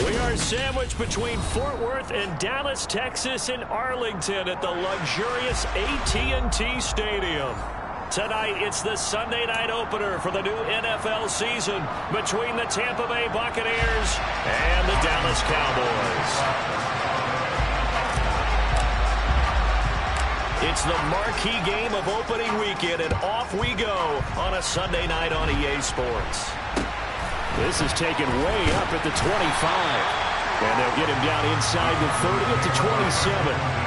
We are sandwiched between Fort Worth and Dallas, Texas, and Arlington at the luxurious AT&T Stadium. Tonight, it's the Sunday night opener for the new NFL season between the Tampa Bay Buccaneers and the Dallas Cowboys. It's the marquee game of opening weekend, and off we go on a Sunday night on EA Sports. This is taken way up at the 25. And they'll get him down inside the 30 at the 27.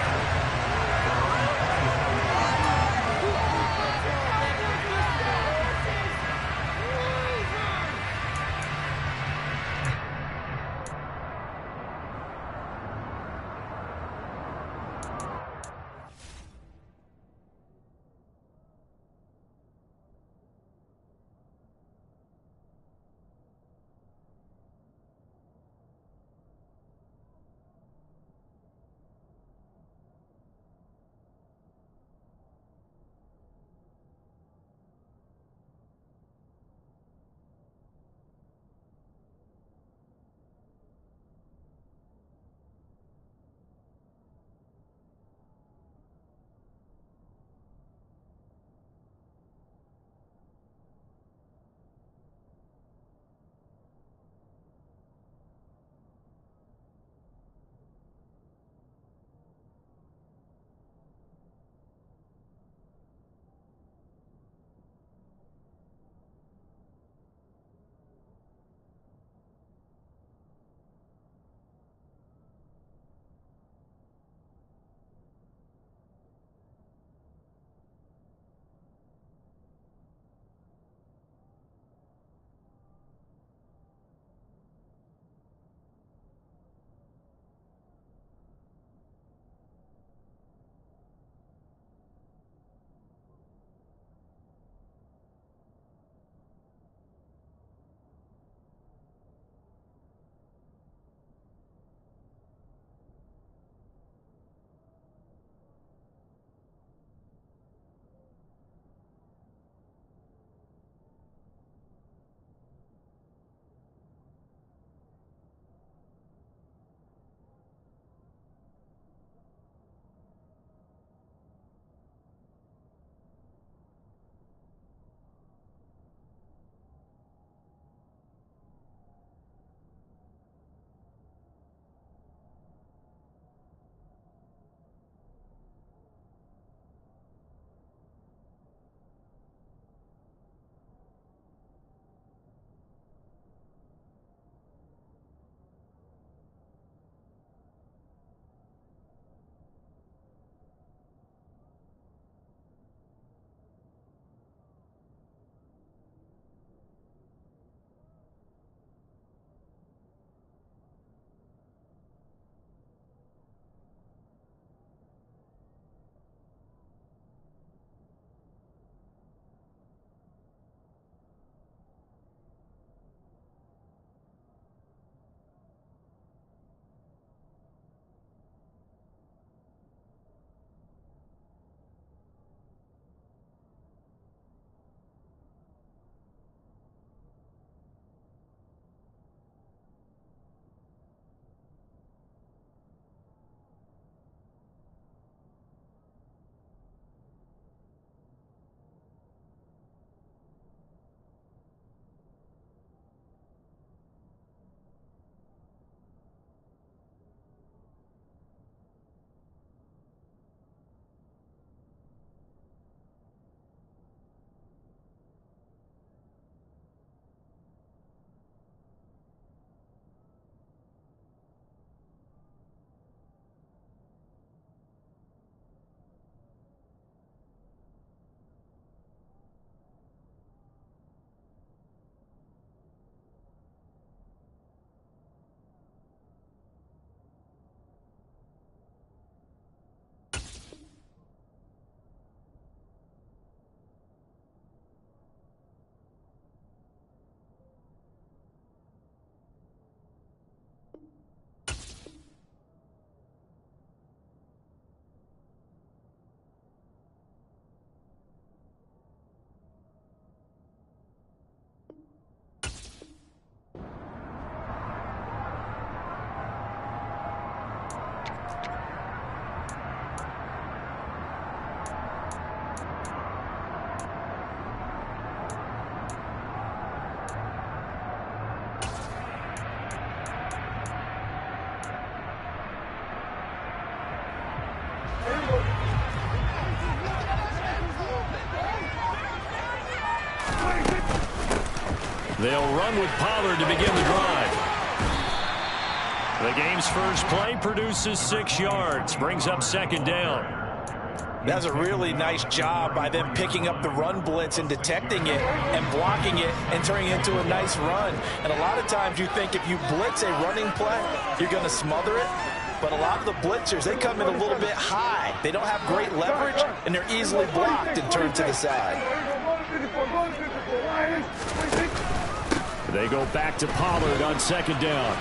They'll run with Pollard to begin the drive. The game's first play produces 6 yards, brings up second down. That's a really nice job by them picking up the run blitz and detecting it and blocking it and turning it into a nice run. And a lot of times you think if you blitz a running play, you're going to smother it. But a lot of the blitzers, they come in a little bit high. They don't have great leverage, and they're easily blocked and turned to the side. They go back to Pollard on second down.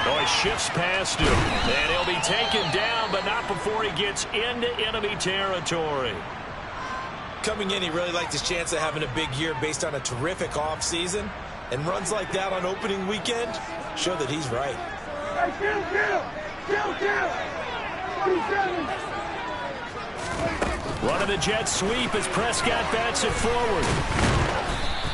Oh, he shifts past him, and he'll be taken down, but not before he gets into enemy territory. Coming in, he really liked his chance of having a big year based on a terrific offseason, and runs like that on opening weekend show that he's right. Running the jet sweep as Prescott bats it forward.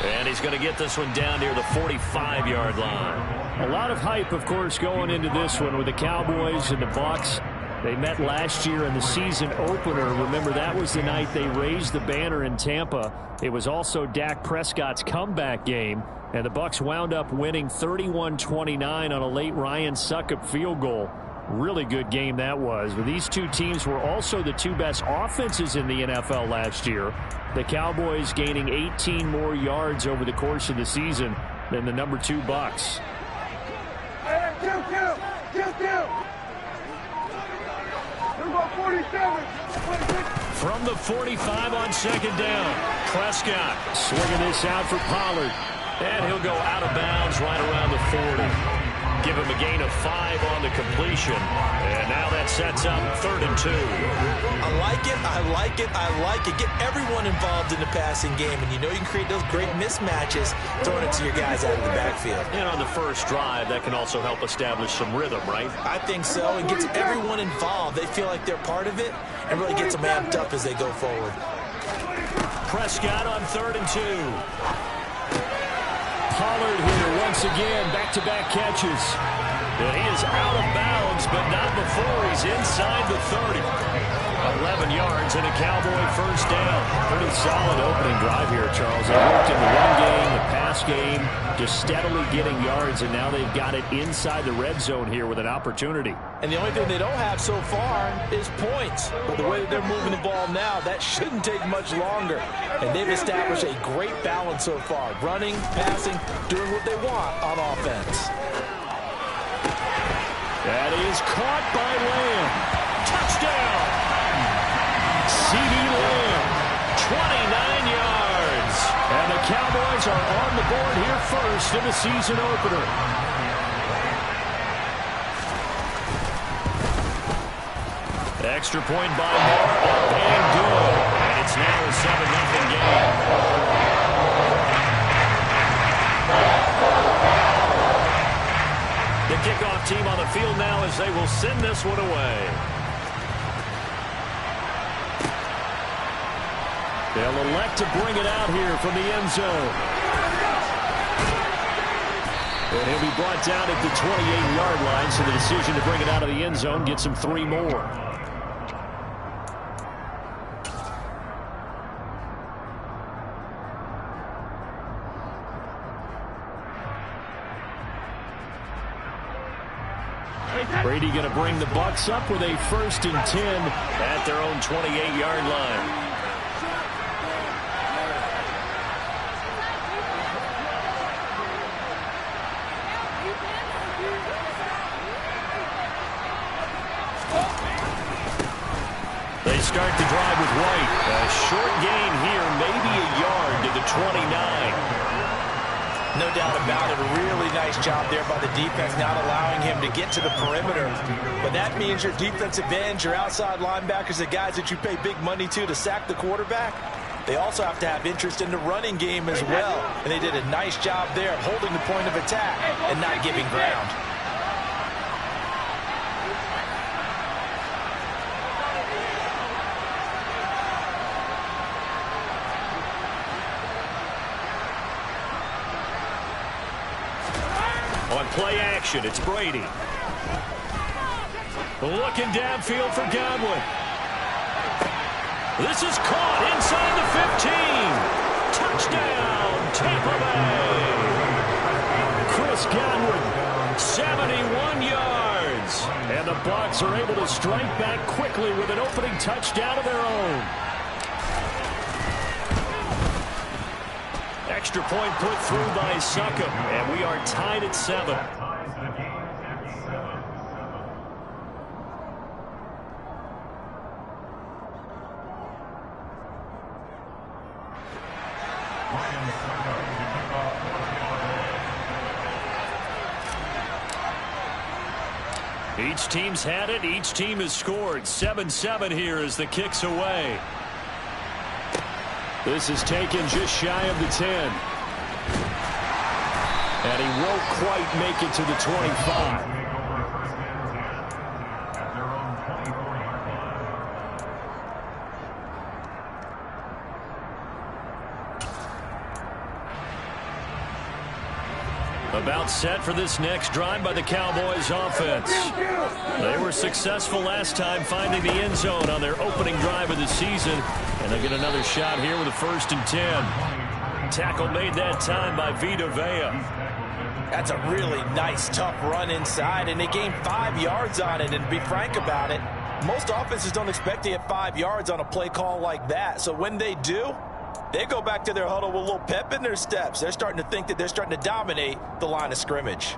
And he's going to get this one down near the 45-yard line. A lot of hype, of course, going into this one with the Cowboys and the Bucs. They met last year in the season opener. Remember, that was the night they raised the banner in Tampa. It was also Dak Prescott's comeback game, and the Bucs wound up winning 31-29 on a late Ryan Succop field goal. Really good game that was. But these two teams were also the two best offenses in the NFL last year. The Cowboys gaining 18 more yards over the course of the season than the number 2 Bucs. From the 45 on second down, Prescott swinging this out for Pollard. And he'll go out of bounds right around the 40. Give him a gain of 5 on the completion. And now that sets up 3rd and 2. I like it, I like it, I like it. Get everyone involved in the passing game. And you know you can create those great mismatches throwing it to your guys out of the backfield. And on the first drive, that can also help establish some rhythm, right? I think so. It gets everyone involved. They feel like they're part of it and really gets them amped up as they go forward. Prescott on 3rd and 2. Pollard here once again, back-to-back catches. And he is out of bounds, but not before he's inside the 30. 11 yards and a Cowboy first down. Pretty solid opening drive here, Charles. They worked in the run game, the pass game, just steadily getting yards, and now they've got it inside the red zone here with an opportunity. And the only thing they don't have so far is points. But the way that they're moving the ball now, that shouldn't take much longer. And they've established a great balance so far. Running, passing, doing what they want on offense. That is caught by Lamb. Touchdown! C.D. Lamb, 29 yards. And the Cowboys are on the board here first in the season opener. Extra point by Moore, up and good. And it's now a 7-0 game. The kickoff team on the field now as they will send this one away. They'll elect to bring it out here from the end zone. And he'll be brought down at the 28-yard line, so the decision to bring it out of the end zone gets him 3 more. Brady going to bring the Bucs up with a 1st and 10 at their own 28-yard line. They start the drive with White. A short gain here, maybe a yard to the 29. No doubt about it. A really nice job there by the defense, not allowing him to get to the perimeter. But that means your defensive ends, your outside linebackers, the guys that you pay big money to sack the quarterback, they also have to have interest in the running game as well. And they did a nice job there of holding the point of attack and not giving ground. On play action, it's Brady. Looking downfield for Godwin. This is caught inside the 15. Touchdown, Tampa Bay! Chris Godwin, 71 yards. And the Bucs are able to strike back quickly with an opening touchdown of their own. Extra point put through by Succop, and we are tied at 7. Each team's had it. Each team has scored. 7-7 here as the kick's away. This is taken just shy of the 10. And he won't quite make it to the 25. About set for this next drive by the Cowboys offense. They were successful last time finding the end zone on their opening drive of the season. And they'll get another shot here with a 1st and 10. Tackle made that time by Vita Vea. That's a really nice, tough run inside, and they gained 5 yards on it. And to be frank about it, most offenses don't expect to get 5 yards on a play call like that. So when they do, they go back to their huddle with a little pep in their steps. They're starting to think that they're starting to dominate the line of scrimmage.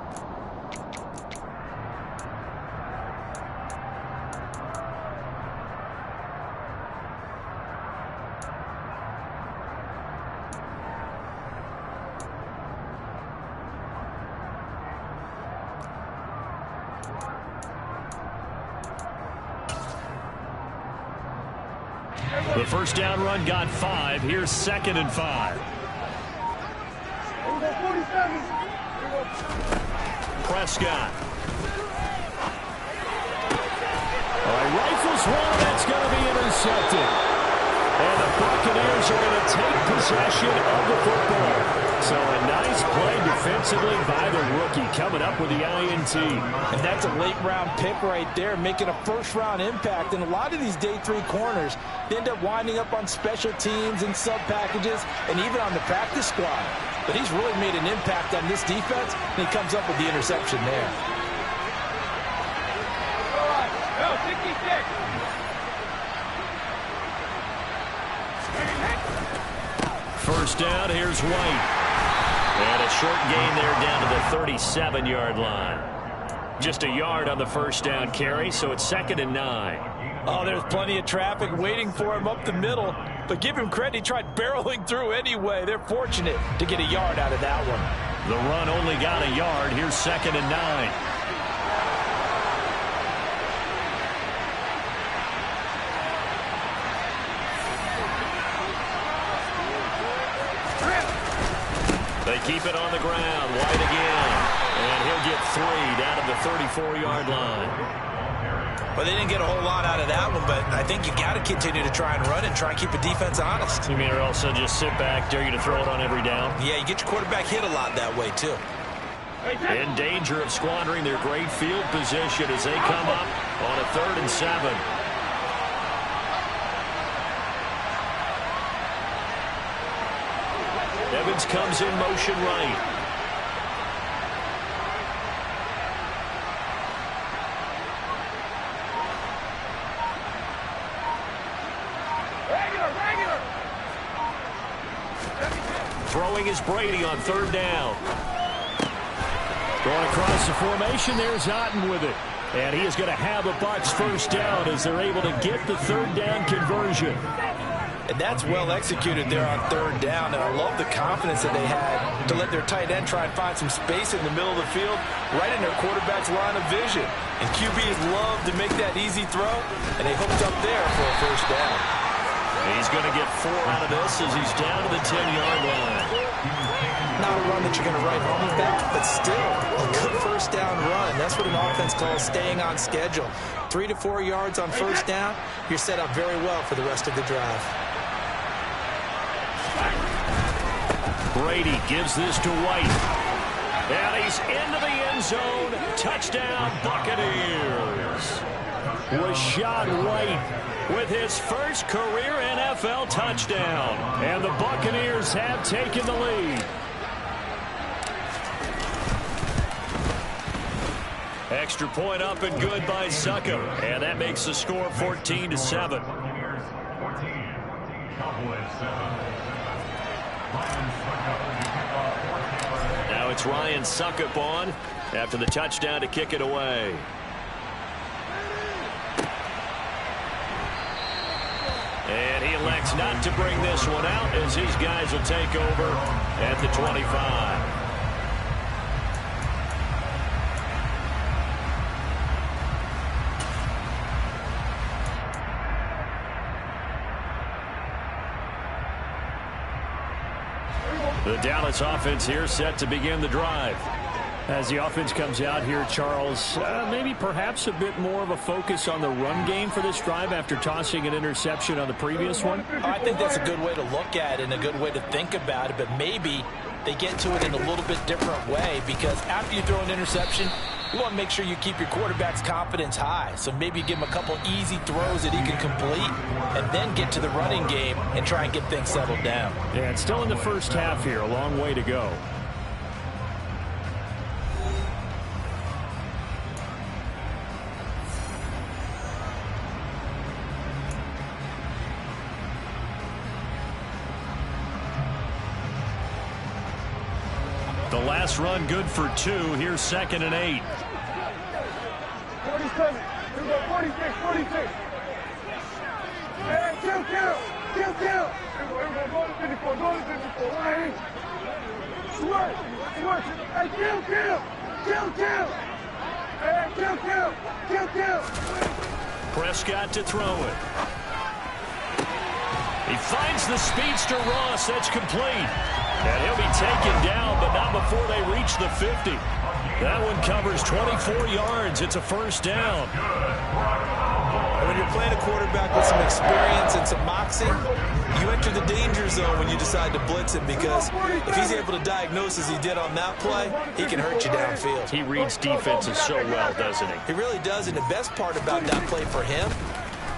The first down run got 5. Here's 2nd and 5. Prescott. Rifles one. That's going to be intercepted. And the Buccaneers are going to take possession of the football. So a nice play defensively by the rookie coming up with the INT. And that's a late-round pick right there, making a first-round impact. And a lot of these day 3 corners end up winding up on special teams and sub-packages and even on the practice squad. But he's really made an impact on this defense, and he comes up with the interception there. First down, here's White. And a short gain there down to the 37-yard line. Just a yard on the first down carry, so it's 2nd and 9. Oh, there's plenty of traffic waiting for him up the middle. But give him credit, he tried barreling through anyway. They're fortunate to get a yard out of that one. The run only got a yard. Here's 2nd and 9. They keep it on the ground. White again. And he'll get 3 down at the 34-yard line. Well, they didn't get a whole lot out of that one, but I think you got to continue to try and run and try and keep the defense honest. You mean or else just sit back, dare you to throw it on every down? Yeah, you get your quarterback hit a lot that way, too. In danger of squandering their great field position as they come up on a 3rd and 7. Evans comes in motion right. Throwing is Brady on 3rd down. Going across the formation, there's Otten with it. And he is going to have a Bucs first down as they're able to get the 3rd down conversion. And that's well executed there on 3rd down. And I love the confidence that they had to let their tight end try and find some space in the middle of the field, right in their quarterback's line of vision. And QBs love to make that easy throw, and they hooked up there for a first down. He's going to get 4 out of this as he's down to the 10-yard line. Not a run that you're going to write home about, but still a good first down run. That's what an offense calls staying on schedule. 3 to 4 yards on first down, you're set up very well for the rest of the drive. Brady gives this to White. And he's into the end zone. Touchdown, Buccaneers. Rashad White with his first career NFL touchdown. And the Buccaneers have taken the lead. Extra point up and good by Succop. And that makes the score 14-7. Now it's Ryan Succop on after the touchdown to kick it away. And he elects not to bring this one out as his guys will take over at the 25. The Dallas offense here set to begin the drive. As the offense comes out here, Charles, maybe perhaps a bit more of a focus on the run game for this drive after tossing an interception on the previous one? I think that's a good way to look at it and a good way to think about it, but maybe they get to it in a little bit different way, because after you throw an interception, you want to make sure you keep your quarterback's confidence high. So maybe give him a couple easy throws that he can complete and then get to the running game and try and get things settled down. Yeah, it's still in the first half here. A long way to go. The last run good for 2. Here's 2nd and 8. 47. Here we go. 46. 46. Hey, kill. Here we go. Go to 54. Go to 54. Right. Swerve. Hey, kill. Hey, kill. Prescott to throw it. He finds the speedster Ross. That's complete. And he'll be taken down, but not before they reach the 50. That one covers 24 yards. It's a first down. And when you're playing a quarterback with some experience and some moxie, you enter the danger zone when you decide to blitz him, because if he's able to diagnose as he did on that play, he can hurt you downfield. He reads defenses so well, doesn't he? He really does, and the best part about that play for him,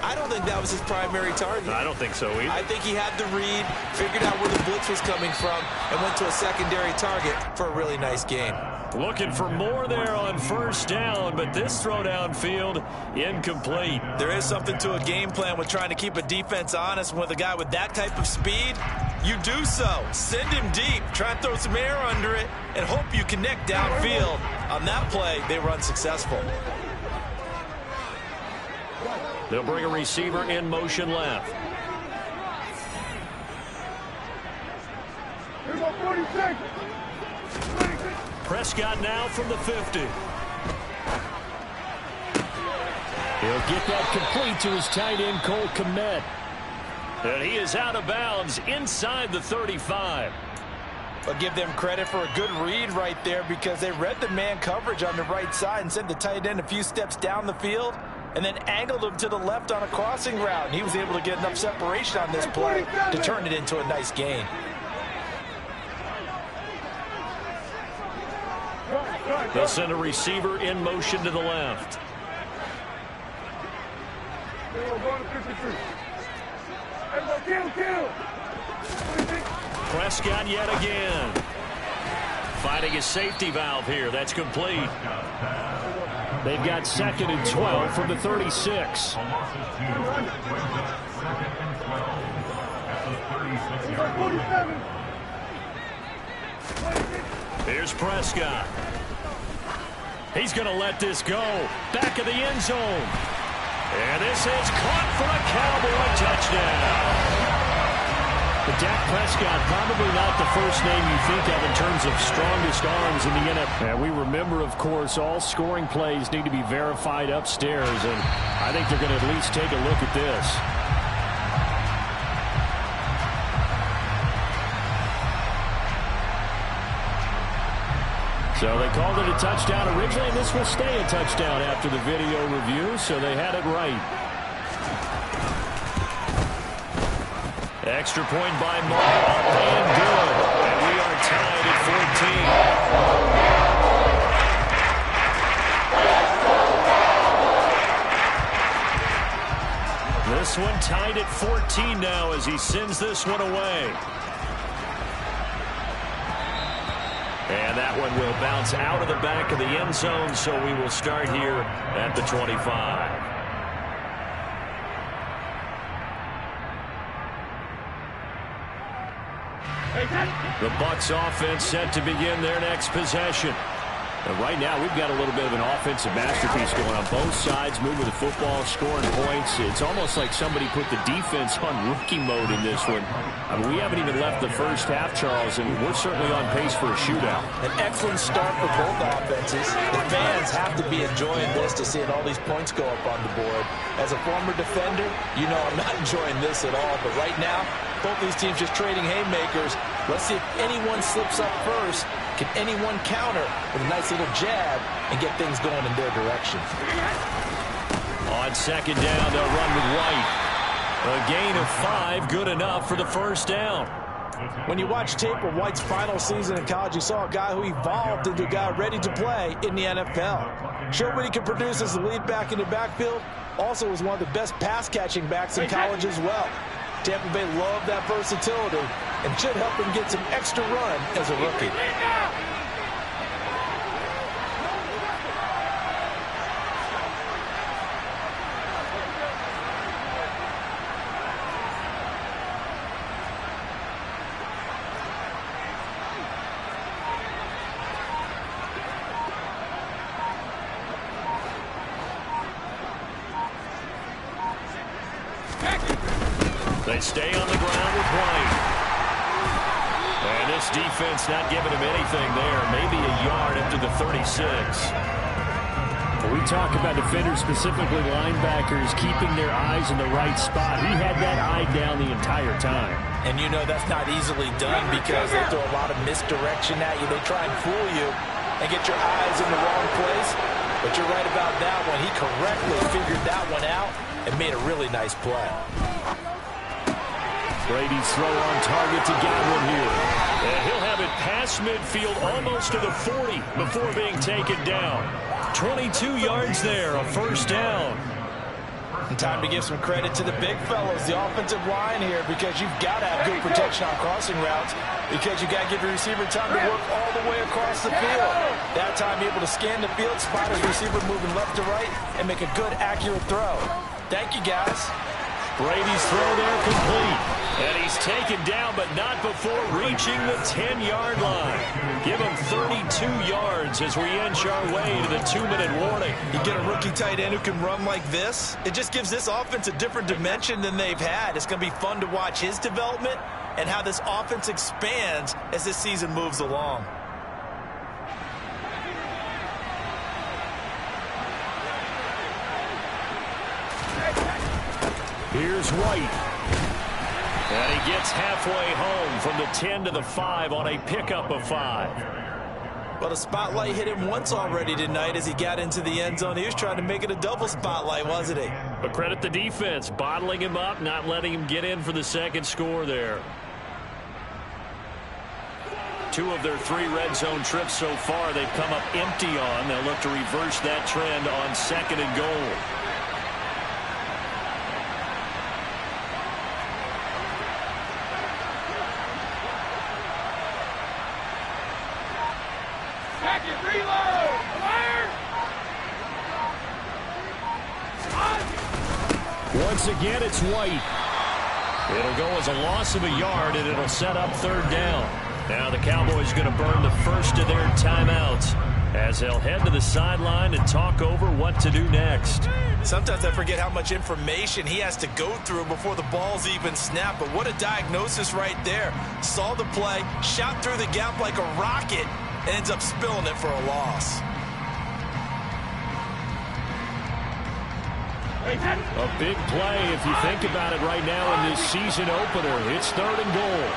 I don't think that was his primary target. I don't think so either. I think he had the read, figured out where the blitz was coming from, and went to a secondary target for a really nice game. Looking for more there on first down, but this throw downfield incomplete. There is something to a game plan with trying to keep a defense honest. With a guy with that type of speed, you do so. Send him deep, try and throw some air under it, and hope you connect downfield. On that play, they were unsuccessful. They'll bring a receiver in motion left. Here we go. 46. Prescott now from the 50. He'll get that complete to his tight end, Cole Kmet. And he is out of bounds inside the 35. I'll give them credit for a good read right there, because they read the man coverage on the right side and sent the tight end a few steps down the field and then angled him to the left on a crossing route. And he was able to get enough separation on this play to turn it into a nice gain. They'll send a receiver in motion to the left. Prescott yet again. Finding his safety valve here. That's complete. They've got 2nd and 12 from the 36. Here's Prescott. He's going to let this go. Back of the end zone. And this is caught for a Cowboy touchdown. But Dak Prescott, probably not the first name you think of in terms of strongest arms in the NFL. And we remember, of course, all scoring plays need to be verified upstairs. And I think they're going to at least take a look at this. So they called it a touchdown originally, and this will stay a touchdown after the video review, so they had it right. Extra point by Mark, up and good. And we are tied at 14. tied at 14 now as he sends this one away. And that one will bounce out of the back of the end zone, so we will start here at the 25. The Bucs offense set to begin their next possession. And right now, we've got a little bit of an offensive masterpiece going on both sides, moving the football, scoring points. It's almost like somebody put the defense on rookie mode in this one. I mean, we haven't even left the first half, Charles, and we're certainly on pace for a shootout. An excellent start for both offenses. The fans have to be enjoying this to seeing all these points go up on the board. As a former defender, you know I'm not enjoying this at all. But right now, both these teams just trading haymakers. Let's see if anyone slips up first. Can anyone counter with a nice little jab and get things going in their direction? On second down, they'll run with White. A gain of 5, good enough for the first down. When you watch tape of White's final season in college, you saw a guy who evolved into a guy ready to play in the NFL. Showed what he could produce as a lead back in the backfield. Also was one of the best pass-catching backs in college as well. Tampa Bay loved that versatility and should help him get some extra run as a rookie. They stay on the ground with White. And this defense not giving him anything there. Maybe a yard after the 36. When we talk about defenders, specifically linebackers, keeping their eyes in the right spot. He had that eye down the entire time. And you know that's not easily done because they throw a lot of misdirection at you. They try and fool you and get your eyes in the wrong place. But you're right about that one. He correctly figured that one out and made a really nice play. Brady's throw on target to Gator here. And he'll have it past midfield almost to the 40 before being taken down. 22 yards there, a first down. And time to give some credit to the big fellows, the offensive line here, because you've got to have good protection on crossing routes because you got to give your receiver time to work all the way across the field. That time able to scan the field, spot his receiver moving left to right, and make a good, accurate throw. Thank you, guys. Brady's throw there complete. And he's taken down, but not before reaching the 10-yard line. Give him 32 yards as we inch our way to the 2-minute warning. You get a rookie tight end who can run like this, it just gives this offense a different dimension than they've had. It's going to be fun to watch his development and how this offense expands as this season moves along. Here's White. And he gets halfway home from the 10 to the 5 on a pickup of 5. Well, the spotlight hit him once already tonight as he got into the end zone. He was trying to make it a double spotlight, wasn't he? But credit the defense, bottling him up, not letting him get in for the second score there. 2 of their 3 red zone trips so far they've come up empty on. They'll look to reverse that trend on 2nd and goal. Once again, it's White. It'll go as a loss of a yard, and it'll set up 3rd down. Now the Cowboys going to burn the first of their timeouts as they'll head to the sideline and talk over what to do next. Sometimes I forget how much information he has to go through before the ball's even snapped, but what a diagnosis right there. Saw the play, shot through the gap like a rocket, and ends up spilling it for a loss. A big play if you think about it right now in this season opener. It's 3rd and goal.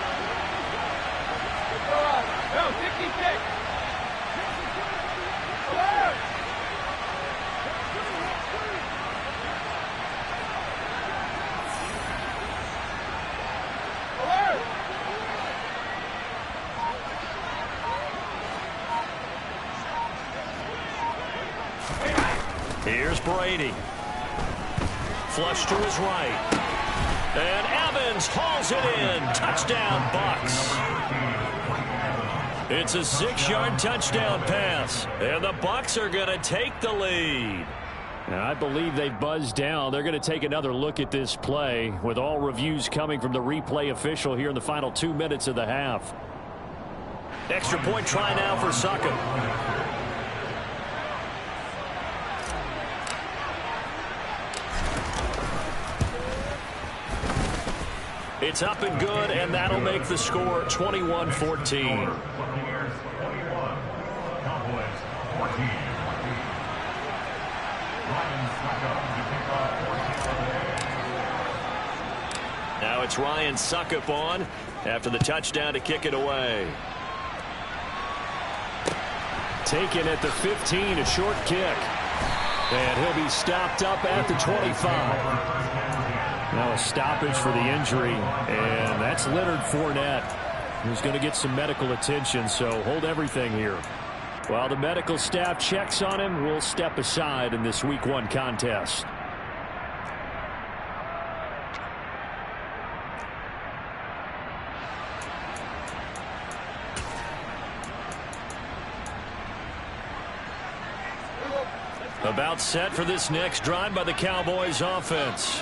Here's Brady. Flush to his right. And Evans hauls it in. Touchdown, Bucs. It's a 6-yard touchdown pass. And the Bucs are going to take the lead. Now, I believe they buzzed down. They're going to take another look at this play with all reviews coming from the replay official here in the final 2 minutes of the half. Extra point try now for Succop. It's up and good, and that'll make the score 21-14. Now it's Ryan Succop on after the touchdown to kick it away. Taken at the 15, a short kick. And he'll be stopped up at the 25. Now a stoppage for the injury, and that's Leonard Fournette, who's going to get some medical attention, so hold everything here. While the medical staff checks on him, we'll step aside in this Week 1 contest. About set for this next drive by the Cowboys offense.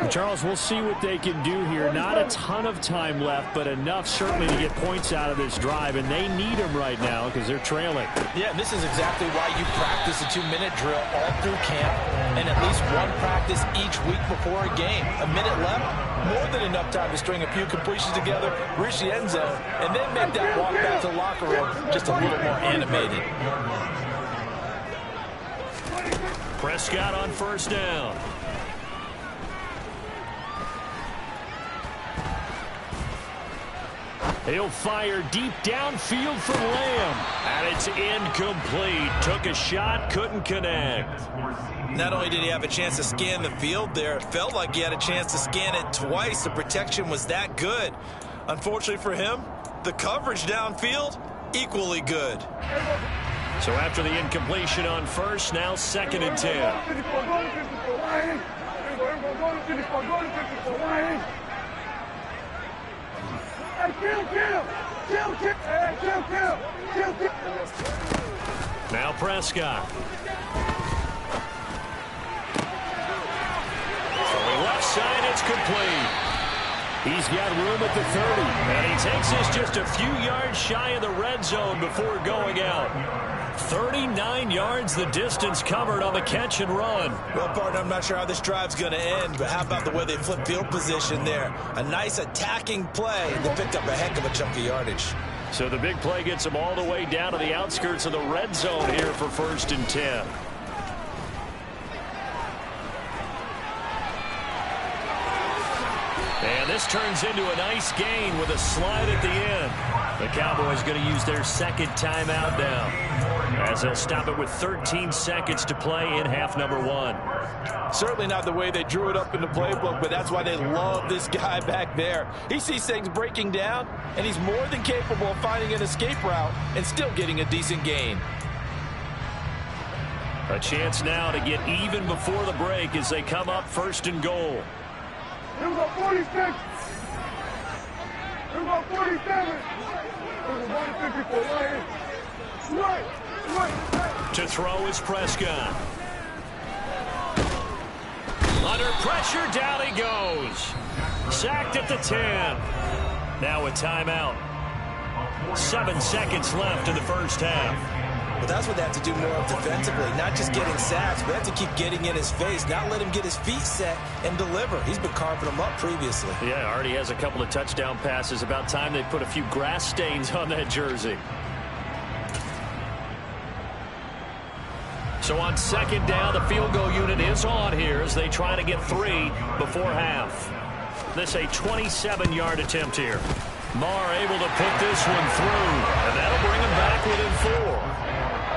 Charles, we'll see what they can do here. Not a ton of time left, but enough certainly to get points out of this drive, and they need them right now because they're trailing. Yeah, and this is exactly why you practice a 2-minute drill all through camp and at least one practice each week before a game. A minute left, more than enough time to string a few completions together, reach the end zone, and then make that walk back to the locker room just a little more animated. Prescott on first down. He'll fire deep downfield from Lamb. And it's incomplete. Took a shot, couldn't connect. Not only did he have a chance to scan the field there, it felt like he had a chance to scan it twice. The protection was that good. Unfortunately for him, the coverage downfield, equally good. So after the incompletion on first, now 2nd and 10. Now Prescott. From the left side, it's complete. He's got room at the 30. And he takes this just a few yards shy of the red zone before going out. 39 yards the distance covered on the catch and run. Well, partner, I'm not sure how this drive's going to end, but how about the way they flip field position there? A nice attacking play. They picked up a heck of a chunk of yardage. So the big play gets them all the way down to the outskirts of the red zone here for 1st and 10. And this turns into a nice gain with a slide at the end. The Cowboys going to use their 2nd timeout now, as they'll stop it with 13 seconds to play in half number 1. Certainly not the way they drew it up in the playbook, but that's why they love this guy back there. He sees things breaking down, and he's more than capable of finding an escape route and still getting a decent gain. A chance now to get even before the break as they come up 1st and goal. Here we go, 46. Here we go, 47. To throw is Prescott. Under pressure, down he goes. Sacked at the 10. Now a timeout. 7 seconds left in the first half. But that's what they have to do more of defensively, not just getting sacks, but they have to keep getting in his face, not let him get his feet set and deliver. He's been carving them up previously. Yeah, already has a couple of touchdown passes. About time they put a few grass stains on that jersey. So on 2nd down, the field goal unit is on here as they try to get 3 before half. This a 27-yard attempt here. Marr able to put this one through, and that'll bring him back within 4.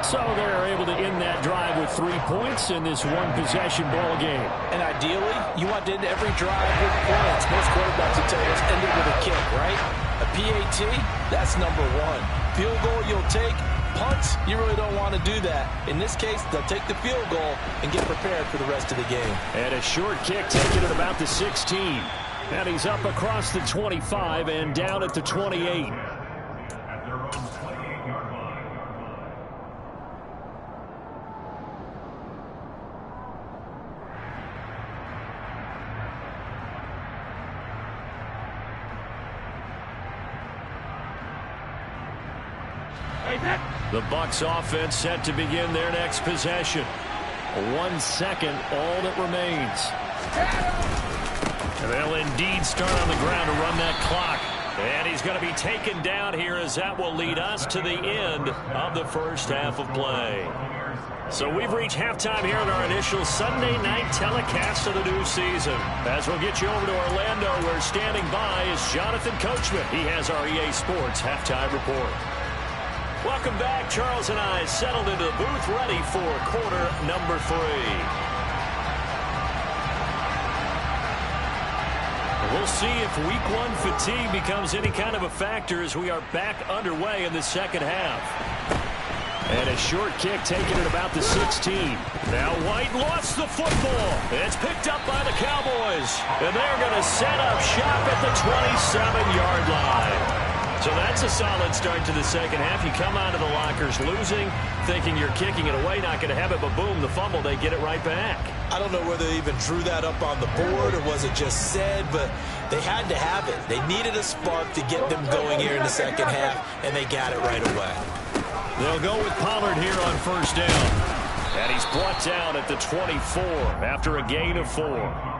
So they're able to end that drive with 3 points in this one-possession ball game. And ideally, you want to end every drive with points. Most quarterbacks will tell you let's end it with a kick, right? A PAT, that's number 1. Field goal you'll take. Punts, you really don't want to do that. In this case, they'll take the field goal and get prepared for the rest of the game. And a short kick taken at about the 16. And he's up across the 25 and down at the 28. The Bucs offense set to begin their next possession. 1 second, all that remains. And they'll indeed start on the ground to run that clock. And he's going to be taken down here as that will lead us to the end of the first half of play. So we've reached halftime here in our initial Sunday night telecast of the new season. As we'll get you over to Orlando, where standing by is Jonathan Coachman. He has our EA Sports halftime report. Welcome back. Charles and I settled into the booth, ready for quarter number 3. We'll see if week 1 fatigue becomes any kind of a factor as we are back underway in the second half. And a short kick taken at about the 16. Now White lost the football. It's picked up by the Cowboys. And they're going to set up shop at the 27-yard line. So that's a solid start to the second half. You come out of the lockers losing, thinking you're kicking it away, not going to have it, but boom, the fumble, they get it right back. I don't know whether they even drew that up on the board or was it just said, but they had to have it. They needed a spark to get them going here in the second half, and they got it right away. They'll go with Pollard here on first down. And he's brought down at the 24 after a gain of 4.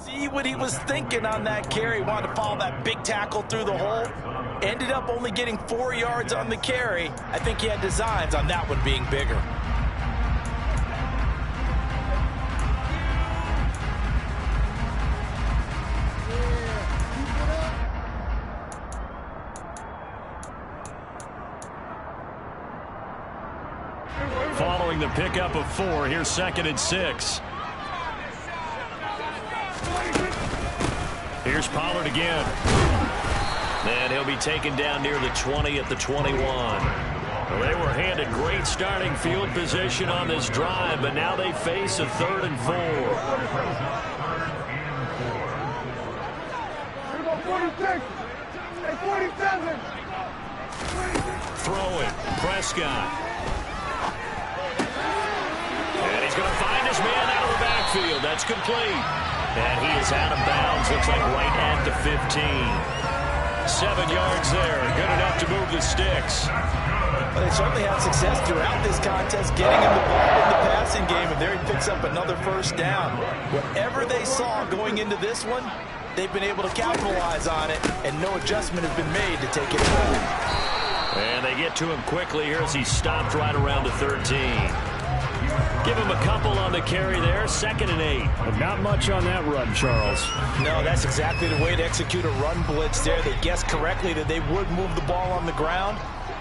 See what he was thinking on that carry. Wanted to follow that big tackle through the hole. Ended up only getting 4 yards on the carry. I think he had designs on that one being bigger. Following the pickup of 4, here's 2nd and 6. Here's Pollard again. And he'll be taken down near the 20 at the 21. Well, they were handed great starting field position on this drive, but now they face a 3rd and 4. 46. 47. Throwing. Prescott. And he's going to find his man out of the backfield. That's complete. And he is out of bounds. Looks like right at the 15. 7 yards there. Good enough to move the sticks. Well, they certainly had success throughout this contest getting him the ball in the passing game, and there he picks up another first down. Whatever they saw going into this one, they've been able to capitalize on it, and no adjustment has been made to take it away. And they get to him quickly here as he stopped right around the 13. Give him a couple on the carry there. 2nd and 8. But not much on that run, Charles. No, that's exactly the way to execute a run blitz there. They guessed correctly that they would move the ball on the ground,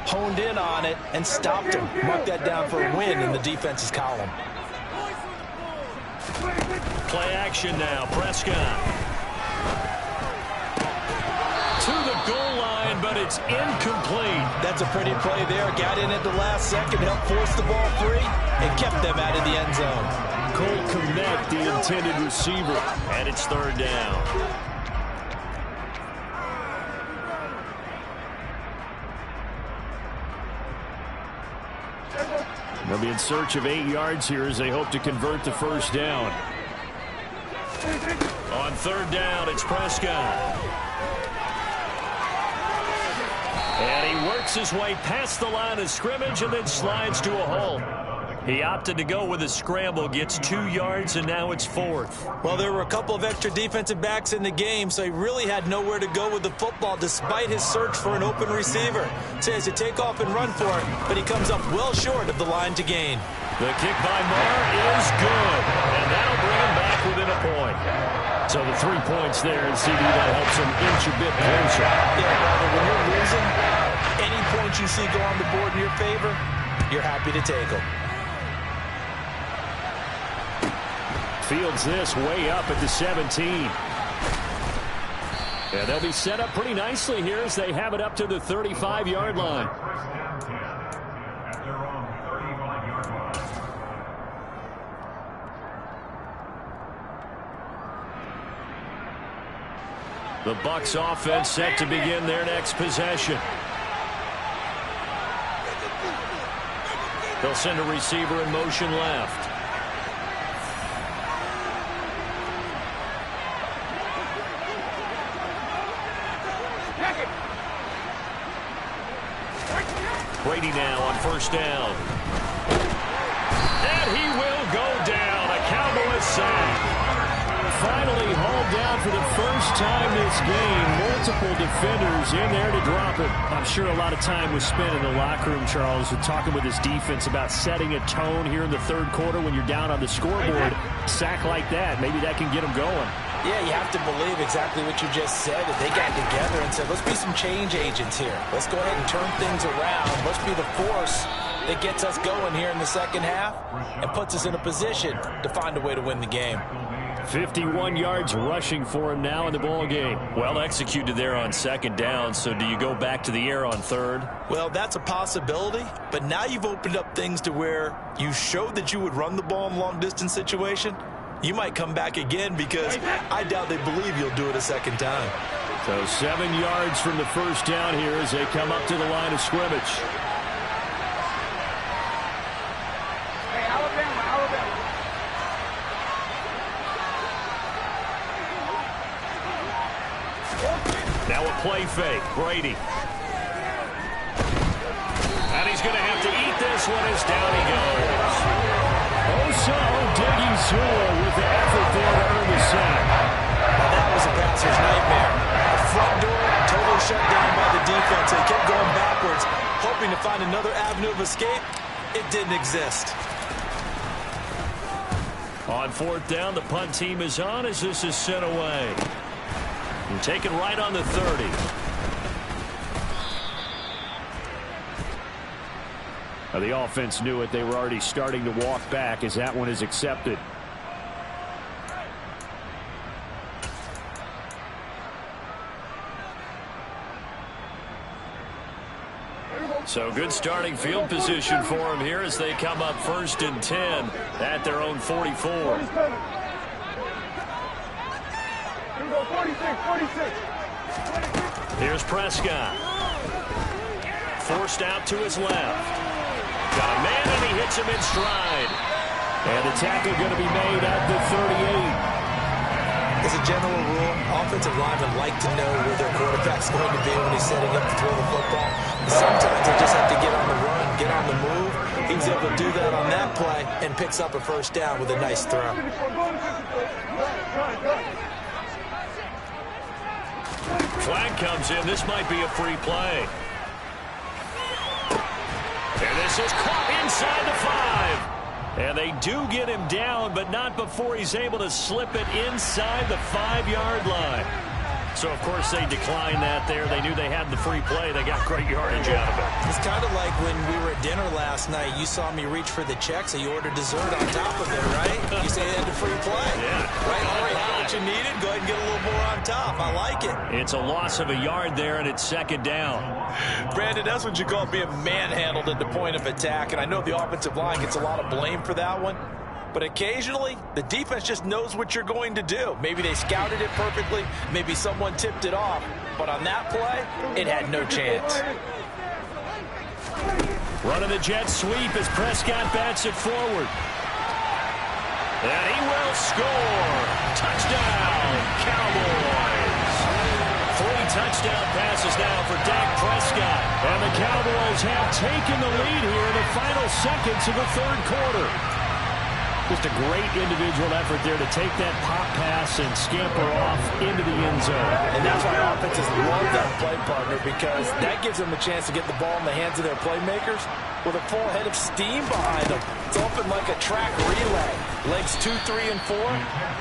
honed in on it, and stopped him. Mark that down for a win in the defense's column. Play action now. Prescott. To the goal line, but it's incomplete. That's a pretty play there. Got in at the last second, helped force the ball free, and kept them out of the end zone. Cole Kmet, the intended receiver, and it's 3rd down. They'll be in search of 8 yards here as they hope to convert the first down. On 3rd down, it's Prescott. And he works his way past the line of scrimmage and then slides to a hole. He opted to go with a scramble, gets 2 yards, and now it's 4th. Well, there were a couple of extra defensive backs in the game, so he really had nowhere to go with the football despite his search for an open receiver. So he has to take off and run for it, but he comes up well short of the line to gain. The kick by Marr is good, and that'll bring him back within a point. So the 3 points there, and CD, that helps him inch a bit closer. Yeah, brother, when you're losing, any points you see go on the board in your favor, you're happy to take them. Fields this way up at the 17. Yeah, they'll be set up pretty nicely here as they have it up to the 35-yard line. The Bucs offense set to begin their next possession. They'll send a receiver in motion left. Brady now on first down. And he will go down. A Cowboys sack. Finally hauled down for the first time this game. Multiple defenders in there to drop it. I'm sure a lot of time was spent in the locker room, Charles, with talking with his defense about setting a tone here in the third quarter when you're down on the scoreboard. Sack like that, maybe that can get them going. Yeah, you have to believe exactly what you just said. That they got together and said, let's be some change agents here. Let's go ahead and turn things around. Let's be the force that gets us going here in the second half and puts us in a position to find a way to win the game. 51 yards rushing for him now in the ball game. Well executed there on second down, so do you go back to the air on third? Well, that's a possibility, but now you've opened up things to where you showed that you would run the ball in long-distance situation. You might come back again because I doubt they believe you'll do it a second time. So 7 yards from the first down here as they come up to the line of scrimmage. Now a play fake. Brady. And he's going to have to eat this one as down he goes. So digging through with the effort there to earn the sack. Well, that was a passer's nightmare. The front door totally shut down by the defense. They kept going backwards, hoping to find another avenue of escape. It didn't exist. On fourth down, the punt team is on as this is sent away. And taken right on the 30. The offense knew it. They were already starting to walk back as that one is accepted. So good starting field position for them here as they come up 1st and 10 at their own 44. 46. Here's Prescott. Forced out to his left. Got a man and he hits him in stride. And the tackle going to be made at the 38. As a general rule, offensive linemen like to know where their quarterback's going to be when he's setting up to throw the football. But sometimes they just have to get on the run, get on the move. He was able to do that on that play and picks up a first down with a nice throw. Flag comes in. This might be a free play. And this is caught inside the 5. And they do get him down, but not before he's able to slip it inside the 5-yard line. So, of course, they declined that there. They knew they had the free play. They got great yardage out of it. It's kind of like when we were at dinner last night. You saw me reach for the check, so you ordered dessert on top of it, right? You say you had the free play. Yeah. Right, all right, what you needed, go ahead and get a little more on top. I like it. It's a loss of a yard there, and it's second down. Brandon, that's what you call being manhandled at the point of attack, and I know the offensive line gets a lot of blame for that one. But occasionally, the defense just knows what you're going to do. Maybe they scouted it perfectly. Maybe someone tipped it off. But on that play, it had no chance. Running the jet sweep as Prescott bats it forward. And he will score. Touchdown, Cowboys. 3 touchdown passes now for Dak Prescott. And the Cowboys have taken the lead here in the final seconds of the third quarter. Just a great individual effort there to take that pop pass and scamper off into the end zone. And that's why offenses love that play partner, because that gives them a chance to get the ball in the hands of their playmakers with a full head of steam behind them. It's often like a track relay. Legs 2, 3, and 4.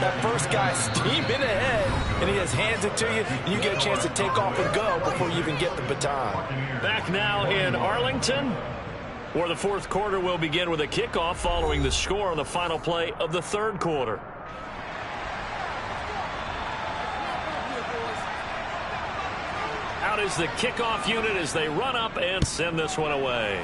That first guy steaming ahead, and he has hands it to you, and you get a chance to take off and go before you even get the baton. Back now in Arlington, where the fourth quarter will begin with a kickoff following the score on the final play of the third quarter. Out is the kickoff unit as they run up and send this one away.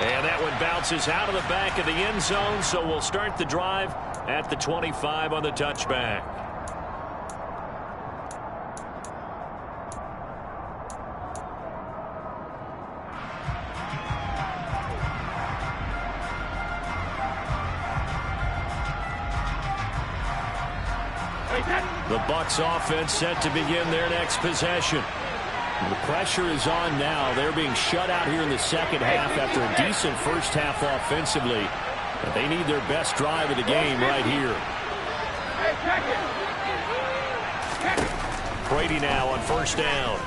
And that one bounces out of the back of the end zone, so we'll start the drive at the 25 on the touchback. The Bucs offense set to begin their next possession. The pressure is on now. They're being shut out here in the second half after a decent first half offensively. But they need their best drive of the game right here. Brady now on first down.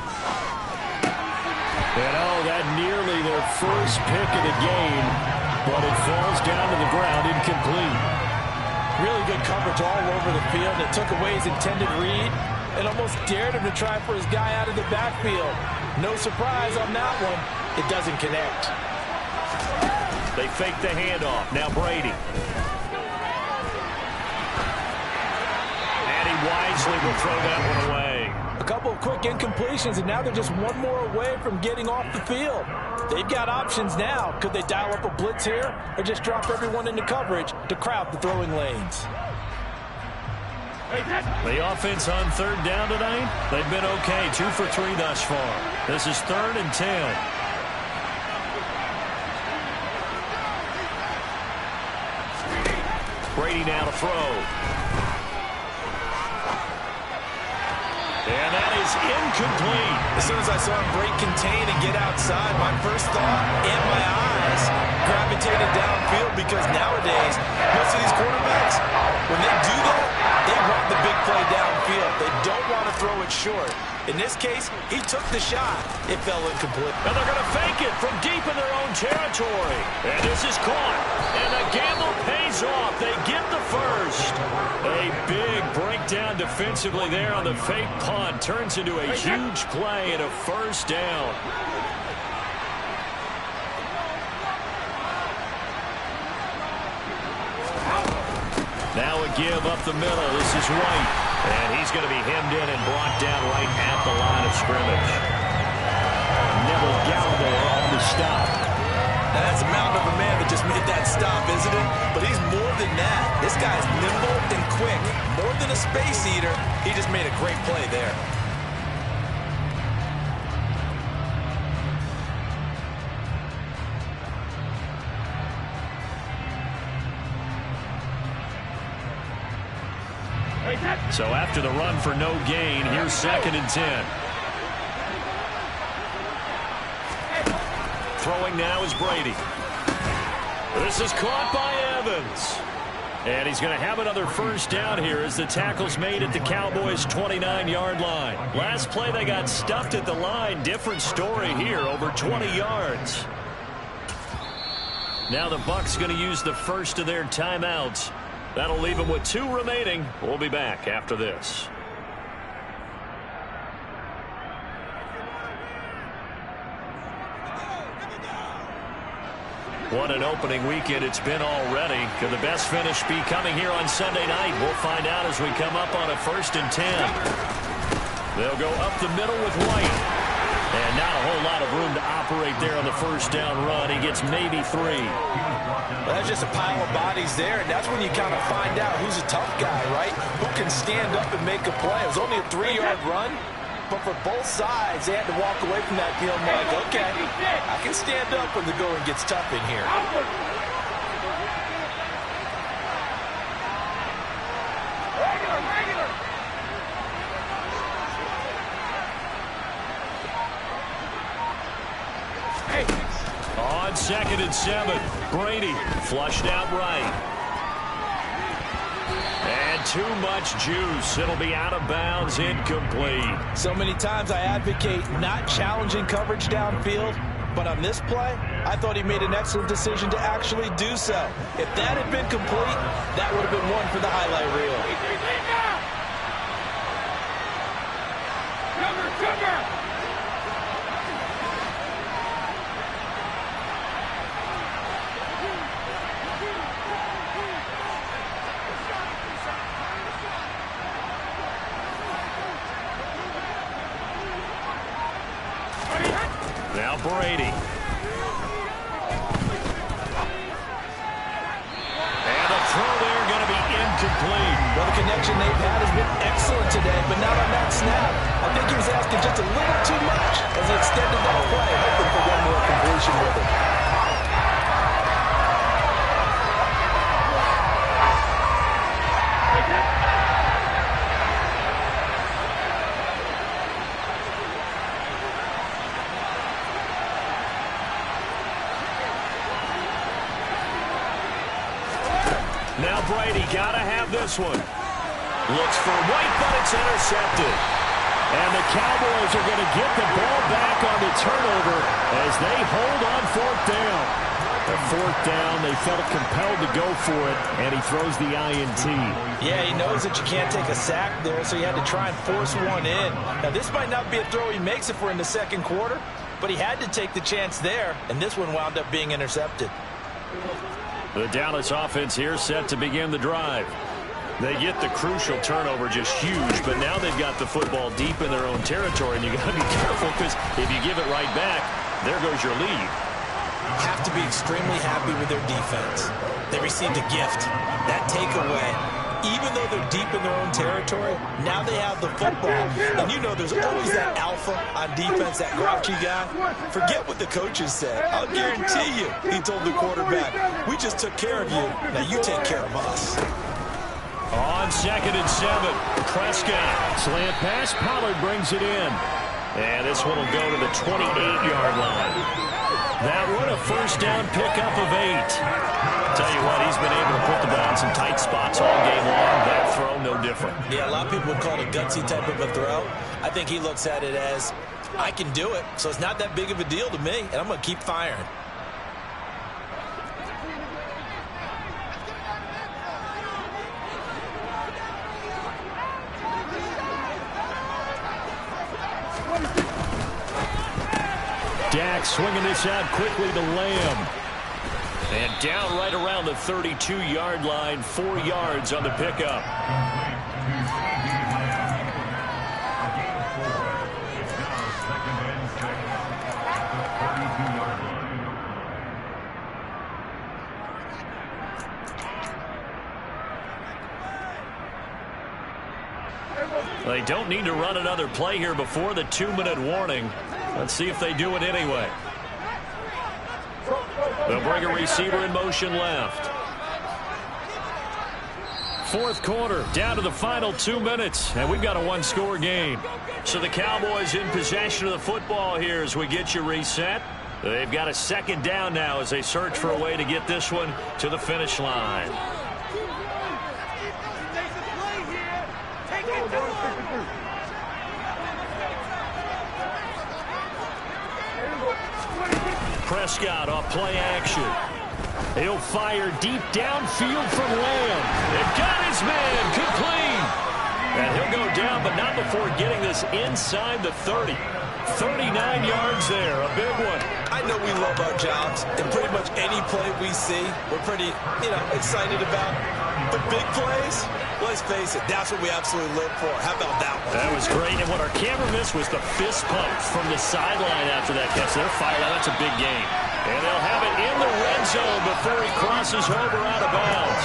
And that nearly their first pick of the game, but it falls down to the ground incomplete. Really good coverage all over the field. It took away his intended read and almost dared him to try for his guy out of the backfield. No surprise on that one. It doesn't connect. They fake the handoff. Now Brady. And he wisely will throw that one away. A couple of quick incompletions, and now they're just one more away from getting off the field. They've got options now. Could they dial up a blitz here or just drop everyone into coverage to crowd the throwing lanes? The offense on third down tonight, they've been okay. 2 for 3 thus far. This is 3rd and 10. Brady now to throw. And that is incomplete. As soon as I saw him break contain and get outside, my first thought and my eyes gravitated downfield, because nowadays, most of these quarterbacks, when they do that, they want the big play downfield. They don't want to throw it short. In this case, he took the shot. It fell incomplete. And they're going to fake it from deep in their own territory. And this is caught. And the gamble pays off. They get the first. A big breakdown defensively there on the fake punt. Turns into a huge play and a first down. Now a give up the middle. This is White. And he's going to be hemmed in and brought down right at the line of scrimmage. Neville Gallimore on the stop. Now that's a mountain of a man that just made that stop, isn't it? But he's more than that. This guy's nimble and quick. More than a space eater. He just made a great play there. So after the run for no gain, here's 2nd and 10. Throwing now is Brady. This is caught by Evans. And he's going to have another first down here as the tackle's made at the Cowboys' 29-yard line. Last play they got stuffed at the line. Different story here, over 20 yards. Now the Bucs going to use the first of their timeouts. That'll leave them with 2 remaining. We'll be back after this. What an opening weekend it's been already. Could the best finish be coming here on Sunday night? We'll find out as we come up on a 1st and 10. They'll go up the middle with White. And not a whole lot of room to operate there on the first down run. He gets maybe 3. Well, that's just a pile of bodies there, and that's when you kind of find out who's a tough guy, right? Who can stand up and make a play. It was only a 3-yard run, but for both sides, they had to walk away from that field like, okay, I can stand up when the going gets tough in here. 2nd and 7. Brady flushed out right. And too much juice. It'll be out of bounds, incomplete. So many times I advocate not challenging coverage downfield, but on this play, I thought he made an excellent decision to actually do so. If that had been complete, that would have been one for the highlight reel. Cover! Now Brady. And the throw there going to be incomplete. Well, the connection they've had has been excellent today, but not on that snap. I think he was asking just a little too much as he extended that play, hoping for one more completion with it. Now Brady got to have this one. Looks for White, but it's intercepted. And the Cowboys are going to get the ball back on the turnover as they hold on 4th down. The 4th down, they felt compelled to go for it, and he throws the INT. Yeah, he knows that you can't take a sack there, so he had to try and force one in. Now, this might not be a throw he makes if we're in the 2nd quarter, but he had to take the chance there, and this one wound up being intercepted. The Dallas offense here set to begin the drive. They get the crucial turnover, just huge, but now they've got the football deep in their own territory, and you got to be careful because if you give it right back, there goes your lead. Have to be extremely happy with their defense. They received a gift. That takeaway, even though they're deep in their own territory, now they have the football. And you know there's always that alpha on defense, that grouchy guy. Forget what the coaches said. I'll guarantee you, he told the quarterback, we just took care of you. Now you take care of us. On 2nd and 7, Prescott. Slant pass, Pollard brings it in. And this one will go to the 28-yard line. That one a 1st down pickup of 8. Tell you what, he's been able to put the ball in some tight spots all game long. That throw, no different. Yeah, a lot of people would call it a gutsy type of a throw. I think he looks at it as, I can do it, so it's not that big of a deal to me, and I'm going to keep firing. Dak swinging this out quickly to Lamb. And down right around the 32-yard line, 4 yards on the pickup. They don't need to run another play here before the 2-minute warning. Let's see if they do it anyway. They'll bring a receiver in motion left. 4th quarter, down to the final 2 minutes, and we've got a 1-score game. So the Cowboys in possession of the football here as we get you reset. They've got a 2nd down now as they search for a way to get this one to the finish line. Prescott off play action. He'll fire deep downfield from Lamb. They've got his man complete. And he'll go down, but not before getting this inside the 30. 39 yards there, a big one. I know we love our jobs, and pretty much any play we see, we're pretty, excited about. But big plays, let's face it, that's what we absolutely live for. How about that one? That was great, and what our camera missed was the fist pump from the sideline after that catch. They're fired out. That's a big game. And they'll have it in the red zone before he crosses over out of bounds.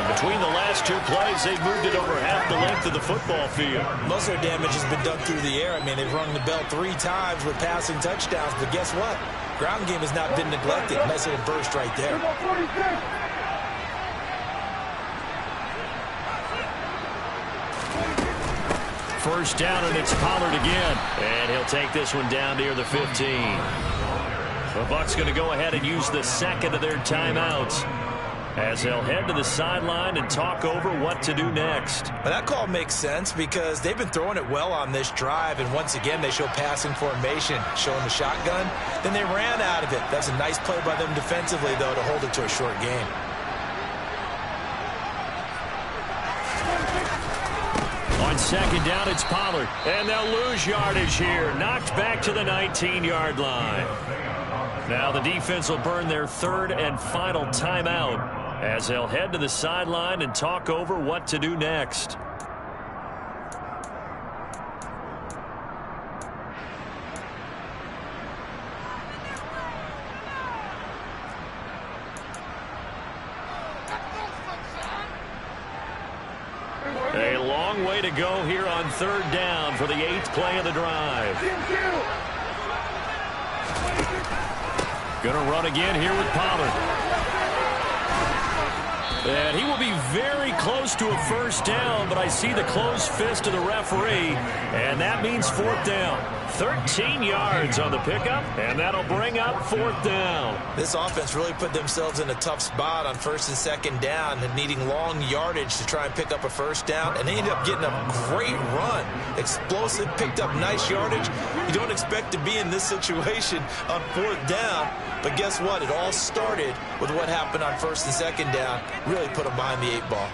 And between the last 2 plays, they've moved it over half the length of the football field. Most of their damage has been done through the air. I mean, they've rung the bell 3 times with passing touchdowns, but guess what? Ground game has not been neglected. Nice little burst right there. First down, and it's Pollard again. And he'll take this one down near the 15. The Bucs going to go ahead and use the second of their timeouts as they'll head to the sideline and talk over what to do next. Well, that call makes sense because they've been throwing it well on this drive, and once again they show passing formation, showing the shotgun. Then they ran out of it. That's a nice play by them defensively, though, to hold it to a short game. On second down, it's Pollard, and they'll lose yardage here. Knocked back to the 19-yard line. Now the defense will burn their third and final timeout as they'll head to the sideline and talk over what to do next. A long way to go here on third down for the 8th play of the drive. Gonna run again here with Pollard. And he will be very close to a first down, but I see the closed fist of the referee, and that means fourth down. 13 yards on the pickup, and that'll bring up fourth down. This offense really put themselves in a tough spot on first and second down and needing long yardage to try and pick up a first down, and they ended up getting a great run. Explosive, picked up nice yardage. You don't expect to be in this situation on fourth down, but guess what? It all started with what happened on first and second down. Really put them behind the 8 ball.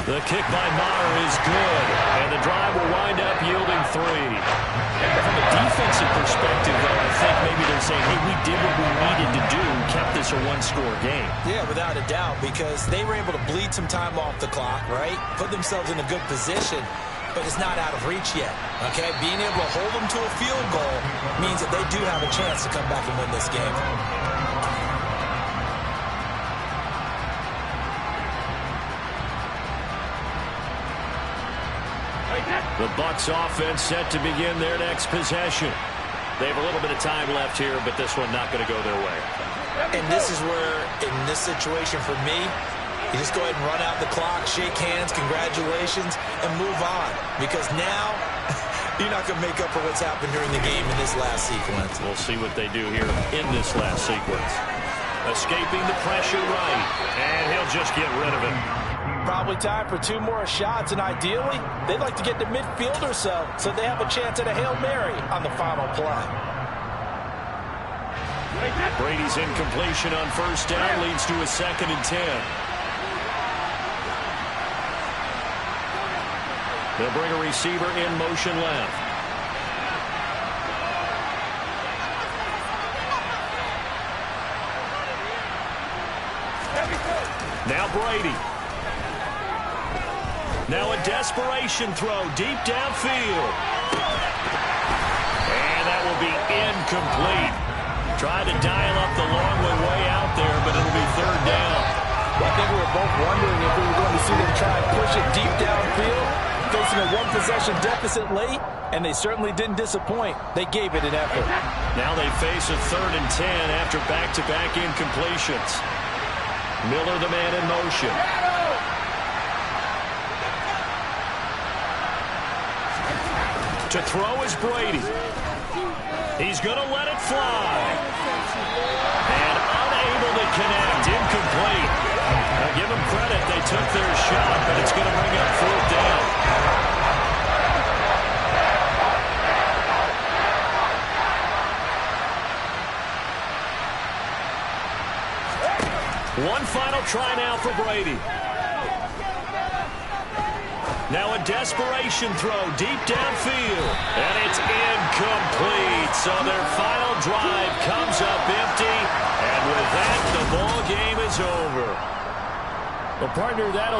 The kick by Maher is good, and the drive will wind up yielding 3. From a defensive perspective, though, I think maybe they're saying, hey, we did what we needed to do, kept this a one-score game. Yeah, without a doubt, because they were able to bleed some time off the clock, right? Put themselves in a good position, but it's not out of reach yet, okay? Being able to hold them to a field goal means that they do have a chance to come back and win this game. The Bucs offense set to begin their next possession. They have a little bit of time left here, but this one not going to go their way. And this is where, in this situation for me, you just go ahead and run out the clock, shake hands, congratulations, and move on. Because now, you're not going to make up for what's happened during the game in this last sequence. We'll see what they do here in this last sequence. Escaping the pressure right, and he'll just get rid of it. Probably time for 2 more shots, and ideally, they'd like to get to midfield or so they have a chance at a Hail Mary on the final play. Brady's incompletion on first down leads to a 2nd and 10. They'll bring a receiver in motion left. Now Brady. Now a desperation throw deep downfield. And that will be incomplete. Tried to dial up the long way out there, but it'll be third down. Well, I think we were both wondering if we were going to see them try and push it deep downfield, facing a 1-possession deficit late, and they certainly didn't disappoint. They gave it an effort. Now they face a 3rd and 10 after back-to-back incompletions. Miller, the man in motion. To throw is Brady. He's going to let it fly. And unable to connect. Incomplete. Now give them credit. They took their shot, but it's going to bring up fourth down. One final try now for Brady. Now a desperation throw deep downfield. And it's incomplete. So their final drive comes up empty. And with that, the ball game is over. Well, partner, that'll